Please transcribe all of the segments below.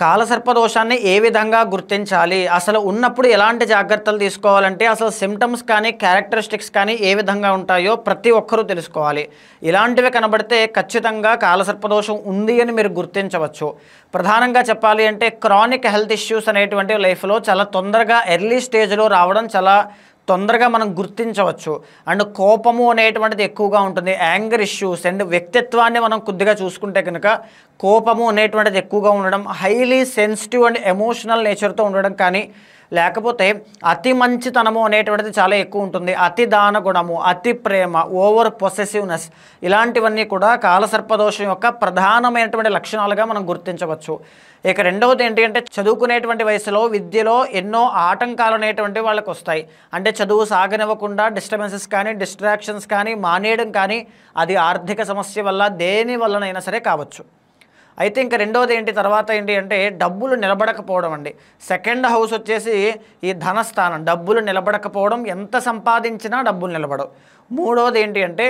కాలసర్పదోషాన్ని ఏ విధంగా గుర్తించాలి, అసలు ఉన్నప్పుడు ఎలాంటి జాగ్రత్తలు తీసుకోవాలంటే అసలు సిమ్టమ్స్ కానీ క్యారెక్టరిస్టిక్స్ కానీ ఏ విధంగా ఉంటాయో ప్రతి ఒక్కరూ తెలుసుకోవాలి. ఇలాంటివి కనబడితే ఖచ్చితంగా కాలసర్పదోషం ఉంది అని మీరు గుర్తించవచ్చు. ప్రధానంగా చెప్పాలి అంటే క్రానిక్ హెల్త్ ఇష్యూస్ అనేటువంటి లైఫ్లో చాలా తొందరగా ఎర్లీ స్టేజ్లో రావడం చాలా తొందరగా మనం గుర్తించవచ్చు. అండ్ కోపము అనేటువంటిది ఎక్కువగా ఉంటుంది, యాంగర్ ఇష్యూస్ అండ్ వ్యక్తిత్వాన్ని మనం కొద్దిగా చూసుకుంటే కనుక కోపము అనేటువంటిది ఎక్కువగా ఉండడం, హైలీ సెన్సిటివ్ అండ్ ఎమోషనల్ నేచర్తో ఉండడం కానీ లేకపోతే అతి మంచితనము అనేటువంటిది చాలా ఎక్కువ ఉంటుంది, అతి దాన గుణము, అతి ప్రేమ, ఓవర్ పొసెసివ్నెస్ ఇలాంటివన్నీ కూడా కాలసర్పదోషం యొక్క ప్రధానమైనటువంటి లక్షణాలుగా మనం గుర్తించవచ్చు. ఇక రెండవది ఏంటి అంటే చదువుకునేటువంటి వయసులో విద్యలో ఎన్నో ఆటంకాలు అనేటువంటివి వాళ్ళకి వస్తాయి. అంటే చదువు సాగనివ్వకుండా డిస్టర్బెన్సెస్ కానీ డిస్ట్రాక్షన్స్ కానీ మానేయడం కానీ అది ఆర్థిక సమస్య వల్ల దేని వల్లనైనా సరే కావచ్చు. అయితే ఇంకా రెండవది ఏంటి తర్వాత ఏంటి అంటే డబ్బులు నిలబడకపోవడం అండి. సెకండ్ హౌస్ వచ్చేసి ఈ ధనస్థానం, డబ్బులు నిలబడకపోవడం, ఎంత సంపాదించినా డబ్బులు నిలబడవు. మూడవది ఏంటి అంటే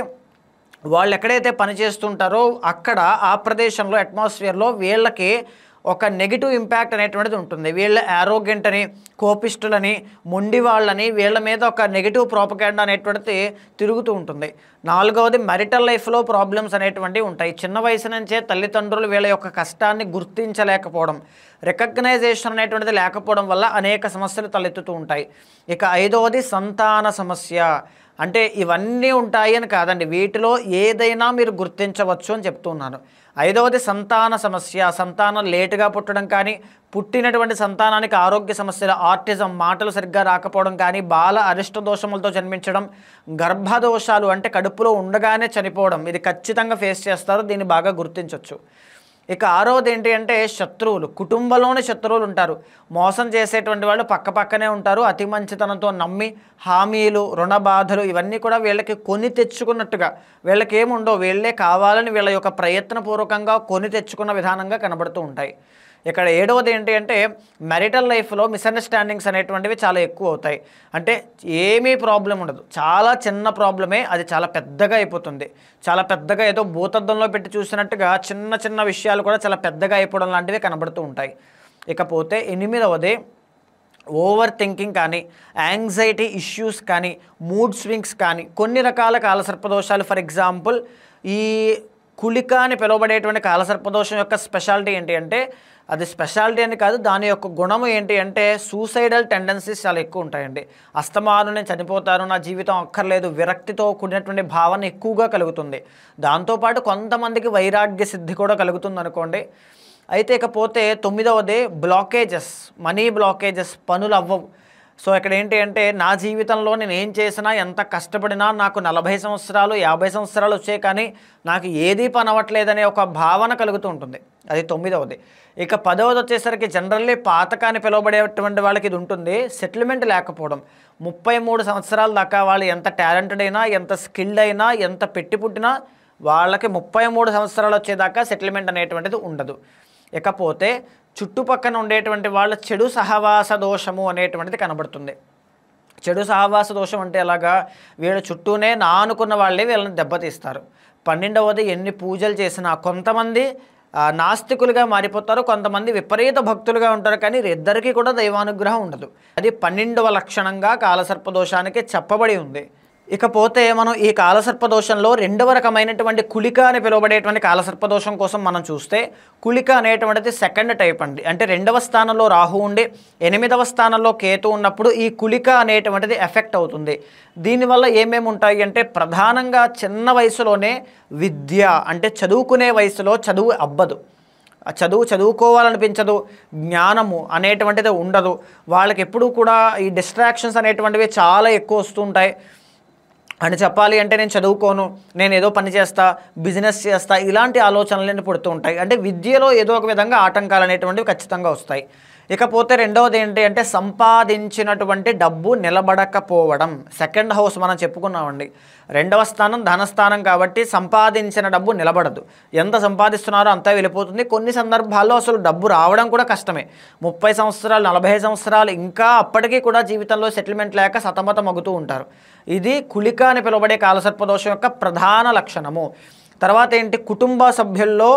వాళ్ళు ఎక్కడైతే పని చేస్తుంటారో అక్కడ ఆ ప్రదేశంలో అట్మాస్ఫియర్లో వీళ్ళకి ఒక నెగిటివ్ ఇంపాక్ట్ అనేటువంటిది ఉంటుంది. వీళ్ళ యారోగెంట్ అని, కోపిస్టులని, మొండి వాళ్ళని, వీళ్ళ మీద ఒక నెగిటివ్ ప్రోపగాండా అనేటువంటిది తిరుగుతూ ఉంటుంది. నాలుగవది మ్యారిటల్ లైఫ్లో ప్రాబ్లమ్స్ అనేటువంటివి ఉంటాయి. చిన్న వయసు నుంచే తల్లిదండ్రులు వీళ్ళ యొక్క కష్టాన్ని గుర్తించలేకపోవడం, రికగ్నైజేషన్ అనేటువంటిది లేకపోవడం వల్ల అనేక సమస్యలు తలెత్తుతూ ఉంటాయి. ఇక ఐదవది సంతాన సమస్య. అంటే ఇవన్నీ ఉంటాయి అని కాదండి, వీటిలో ఏదైనా మీరు గుర్తించవచ్చు అని చెప్తున్నాను. ఐదవది సంతాన సమస్య, సంతానం లేటుగా పుట్టడం కానీ, పుట్టినటువంటి సంతానానికి ఆరోగ్య సమస్యలు, ఆర్టిజం, మాటలు సరిగ్గా రాకపోవడం కానీ, బాల అరిష్ట దోషములతో జన్మించడం, గర్భదోషాలు అంటే కడుపులో ఉండగానే చనిపోవడం, ఇది ఖచ్చితంగా ఫేస్ చేస్తారు, దీన్ని బాగా గుర్తించవచ్చు. ఇక ఆరవది ఏంటి అంటే శత్రువులు, కుటుంబంలోని శత్రువులు ఉంటారు, మోసం చేసేటువంటి వాళ్ళు పక్కపక్కనే ఉంటారు, అతి మంచితనంతో నమ్మి హామీలు, రుణ బాధలు ఇవన్నీ కూడా వీళ్ళకి కొని తెచ్చుకున్నట్టుగా, వీళ్ళకి ఏముండవు, వీళ్ళే కావాలని వీళ్ళ యొక్క ప్రయత్నపూర్వకంగా కొని తెచ్చుకున్న విధానంగా కనబడుతూ ఉంటాయి. ఇక్కడ ఏడవది ఏంటి అంటే మ్యారిటల్ లైఫ్లో మిస్అండర్స్టాండింగ్స్ అనేటువంటివి చాలా ఎక్కువ అవుతాయి. అంటే ఏమీ ప్రాబ్లం ఉండదు, చాలా చిన్న ప్రాబ్లమే అది చాలా పెద్దగా అయిపోతుంది. చాలా పెద్దగా ఏదో భూతద్దంలో పెట్టి చూసినట్టుగా చిన్న చిన్న విషయాలు కూడా చాలా పెద్దగా అయిపోవడం లాంటివి కనబడుతూ ఉంటాయి. ఇకపోతే ఎనిమిదవది ఓవర్ థింకింగ్ కానీ, యాంగ్జైటీ ఇష్యూస్ కానీ, మూడ్ స్వింగ్స్ కానీ, కొన్ని రకాల కాలసర్పదోషాలు. ఫర్ ఎగ్జాంపుల్ ఈ కుళిక అని పిలువబడేటువంటి కాలసర్పదోషం యొక్క స్పెషాలిటీ ఏంటి అంటే, అది స్పెషాలిటీ అని కాదు, దాని యొక్క గుణము ఏంటి అంటే సూసైడల్ టెండెన్సీస్ చాలా ఎక్కువ ఉంటాయండి. అస్తమాను నేను చనిపోతాను, నా జీవితం అక్కర్లేదు, విరక్తితో కూడినటువంటి భావన ఎక్కువగా కలుగుతుంది. దాంతోపాటు కొంతమందికి వైరాగ్య సిద్ధి కూడా కలుగుతుంది అనుకోండి. అయితే ఇకపోతే తొమ్మిదవది బ్లాకేజెస్, మనీ బ్లాకేజెస్, పనులు అవ్వవు. సో ఇక్కడ ఏంటి అంటే నా జీవితంలో నేను ఏం చేసినా, ఎంత కష్టపడినా నాకు 40 సంవత్సరాలు 50 సంవత్సరాలు వచ్చాయి కానీ నాకు ఏదీ పని అవ్వట్లేదనే ఒక భావన కలుగుతూ ఉంటుంది. అది తొమ్మిదవది. ఇక 10వది వచ్చేసరికి జనరల్లీ పాతకాన్ని పిలువబడేటువంటి వాళ్ళకి ఇది ఉంటుంది, సెటిల్మెంట్ లేకపోవడం. 33 సంవత్సరాల దాకా వాళ్ళు ఎంత టాలెంటెడ్ అయినా, ఎంత స్కిల్డ్ అయినా, ఎంత పెట్టి పుట్టినా వాళ్ళకి 33 సంవత్సరాలు వచ్చేదాకా సెటిల్మెంట్ అనేటువంటిది ఉండదు. ఇకపోతే చుట్టుపక్కన ఉండేటువంటి వాళ్ళ చెడు సహవాస దోషము అనేటువంటిది కనబడుతుంది. చెడు సహవాస దోషం అంటే ఎలాగా, వీళ్ళ చుట్టూనే నానుకున్న వాళ్ళే వీళ్ళని దెబ్బతీస్తారు. 12వది ఎన్ని పూజలు చేసినా కొంతమంది నాస్తికులుగా మారిపోతారు, కొంతమంది విపరీత భక్తులుగా ఉంటారు, కానీ ఇద్దరికీ కూడా దైవానుగ్రహం ఉండదు. అది 12వ లక్షణంగా కాలసర్పదోషానికి చెప్పబడి ఉంది. ఇకపోతే మనం ఈ కాలసర్పదోషంలో రెండవ రకమైనటువంటి కుళిక అని పిలువబడేటువంటి కాలసర్పదోషం కోసం మనం చూస్తే, కుళిక అనేటువంటిది సెకండ్ టైప్ అండి. అంటే 2వ స్థానంలో రాహు ఉండి 8వ స్థానంలో కేతు ఉన్నప్పుడు ఈ కుళిక అనేటువంటిది ఎఫెక్ట్ అవుతుంది. దీనివల్ల ఏమేమి ఉంటాయి అంటే ప్రధానంగా చిన్న వయసులోనే విద్య, అంటే చదువుకునే వయసులో చదువు అబ్బదు, చదువుకోవాలనిపించదు, జ్ఞానము అనేటువంటిది ఉండదు, వాళ్ళకి ఎప్పుడూ కూడా ఈ డిస్ట్రాక్షన్స్ అనేటువంటివి చాలా ఎక్కువ వస్తుంటాయి. అని చెప్పాలి అంటే నేను చదువుకోను, నేను ఏదో పని చేస్తా, బిజినెస్ చేస్తా, ఇలాంటి ఆలోచనలన్నీ పుడుతూ ఉంటాయి. అంటే విద్యలో ఏదో ఒక విధంగా ఆటంకాలు అనేటువంటివి ఖచ్చితంగా వస్తాయి. ఇకపోతే రెండవది ఏంటి అంటే సంపాదించినటువంటి డబ్బు నిలబడకపోవడం. సెకండ్ హౌస్ మనం చెప్పుకున్నామండి, 2వ స్థానం ధనస్థానం కాబట్టి సంపాదించిన డబ్బు నిలబడదు. ఎంత సంపాదిస్తున్నారో అంతా వెళ్ళిపోతుంది. కొన్ని సందర్భాల్లో అసలు డబ్బు రావడం కూడా కష్టమే. 30 సంవత్సరాలు 40 సంవత్సరాలు ఇంకా అప్పటికీ కూడా జీవితంలో సెటిల్మెంట్ లేక సతమతమగుతూ ఉంటారు. ఇది కుళిక అని పిలువబడే కాలసర్పదోషం యొక్క ప్రధాన లక్షణము. తర్వాత ఏంటి, కుటుంబ సభ్యుల్లో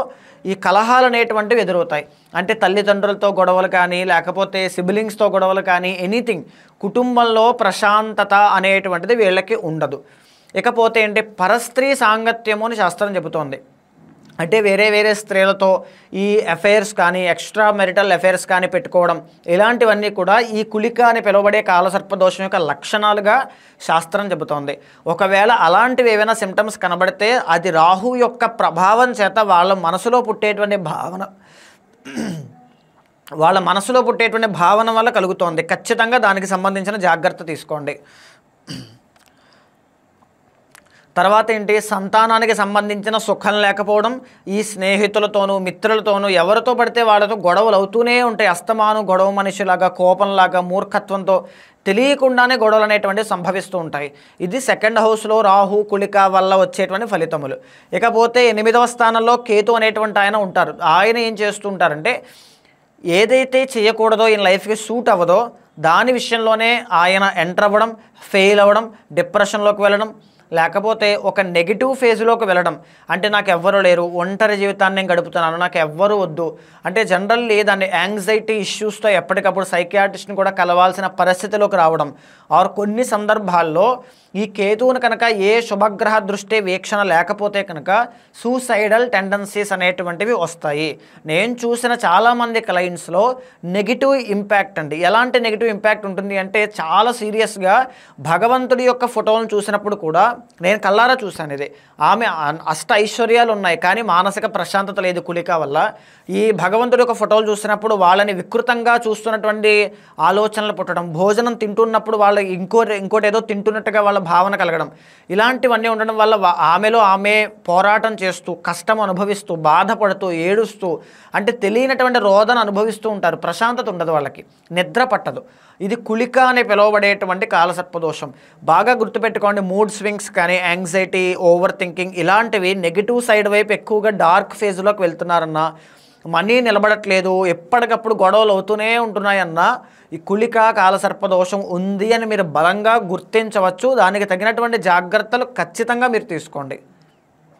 ఈ కలహాలు అనేటువంటివి ఎదురవుతాయి. అంటే తల్లిదండ్రులతో గొడవలు కానీ, లేకపోతే సిబ్లింగ్స్తో గొడవలు కానీ, ఎనీథింగ్, కుటుంబంలో ప్రశాంతత అనేటువంటిది వీళ్ళకి ఉండదు. ఇకపోతే ఏంటి, పరస్త్రీ సాంగత్యము అని శాస్త్రం చెబుతోంది. అంటే వేరే వేరే స్త్రీలతో ఈ అఫైర్స్ కానీ, ఎక్స్ట్రా మెరిటల్ అఫైర్స్ కానీ పెట్టుకోవడం, ఇలాంటివన్నీ కూడా ఈ కులిక అని పిలువబడే కాలసర్పదోషం యొక్క లక్షణాలుగా శాస్త్రం చెబుతోంది. ఒకవేళ అలాంటివి ఏవైనా సిమ్టమ్స్ కనబడితే అది రాహు యొక్క ప్రభావం చేత వాళ్ళ మనసులో పుట్టేటువంటి భావన వల్ల కలుగుతోంది. ఖచ్చితంగా దానికి సంబంధించిన జాగ్రత్త తీసుకోండి. తర్వాత ఏంటి, సంతానానికి సంబంధించిన సుఖం లేకపోవడం, ఈ స్నేహితులతోనూ మిత్రులతోనూ ఎవరితో పడితే వాళ్ళతో గొడవలు అవుతూనే ఉంటాయి. అస్తమాను గొడవ మనిషిలాగా, కోపంలాగా, మూర్ఖత్వంతో తెలియకుండానే గొడవలు అనేటువంటివి సంభవిస్తూ ఉంటాయి. ఇది సెకండ్ హౌస్లో రాహు కులిక వల్ల వచ్చేటువంటి ఫలితములు. ఇకపోతే 8వ స్థానంలో కేతు అనేటువంటి ఆయన ఉంటారు. ఆయన ఏం చేస్తుంటారంటే, ఏదైతే చేయకూడదో, ఈ లైఫ్కి సూట్ అవ్వదో దాని విషయంలోనే ఆయన ఎంటర్ అవ్వడం, ఫెయిల్ అవ్వడం, డిప్రెషన్లోకి వెళ్ళడం, లేకపోతే ఒక నెగిటివ్ ఫేజ్లోకి వెళ్ళడం. అంటే నాకు ఎవ్వరు లేరు, ఒంటరి జీవితాన్ని నేను గడుపుతున్నాను, నాకు ఎవ్వరు వద్దు అంటే జనరల్లీ దాన్ని యాంగ్జైటీ ఇష్యూస్తో ఎప్పటికప్పుడు సైకియాట్రిస్ట్ని కూడా కలవాల్సిన పరిస్థితిలోకి రావడం. ఆర్ కొన్ని సందర్భాల్లో ఈ కేతువును కనుక ఏ శుభగ్రహ దృష్టి వీక్షణ లేకపోతే కనుక సూసైడల్ టెండెన్సీస్ అనేటువంటివి వస్తాయి. నేను చూసిన చాలామంది క్లయింట్స్లో నెగిటివ్ ఇంపాక్ట్ అండి. ఎలాంటి నెగిటివ్ ఇంపాక్ట్ ఉంటుంది అంటే, చాలా సీరియస్గా భగవంతుడి యొక్క ఫోటోలను చూసినప్పుడు కూడా నేను కల్లారా చూశాను ఇది. ఆమె అష్ట ఐశ్వర్యాలు ఉన్నాయి కానీ మానసిక ప్రశాంతత లేదు కులిక వల్ల. ఈ భగవంతుడి యొక్క ఫోటోలు చూసినప్పుడు వాళ్ళని వికృతంగా చూస్తున్నటువంటి ఆలోచనలు పుట్టడం, భోజనం తింటున్నప్పుడు వాళ్ళు ఇంకోటి ఏదో తింటున్నట్టుగా వాళ్ళ భావన కలగడం, ఇలాంటివన్నీ ఉండడం వల్ల ఆమెలో ఆమె పోరాటం చేస్తూ, కష్టం అనుభవిస్తూ, బాధపడుతూ, ఏడుస్తూ, అంటే తెలియనటువంటి రోదన అనుభవిస్తూ ఉంటారు. ప్రశాంతత ఉండదు, వాళ్ళకి నిద్ర పట్టదు. ఇది కులిక అని పిలువబడేటువంటి కాలసర్పదోషం. బాగా గుర్తుపెట్టుకోండి, మూడ్ స్వింగ్స్ కానీ, యాంగ్జైటీ, ఓవర్ థింకింగ్, ఇలాంటివి నెగిటివ్ సైడ్ వైపు ఎక్కువగా డార్క్ ఫేజ్లోకి వెళ్తున్నారన్నా, మనీ నిలబడట్లేదు, ఎప్పటికప్పుడు గొడవలు అవుతూనే ఉంటున్నాయన్నా, ఈ కులిక కాలసర్పదోషం ఉంది అని మీరు బలంగా గుర్తించవచ్చు. దానికి తగినటువంటి జాగ్రత్తలు ఖచ్చితంగా మీరు తీసుకోండి.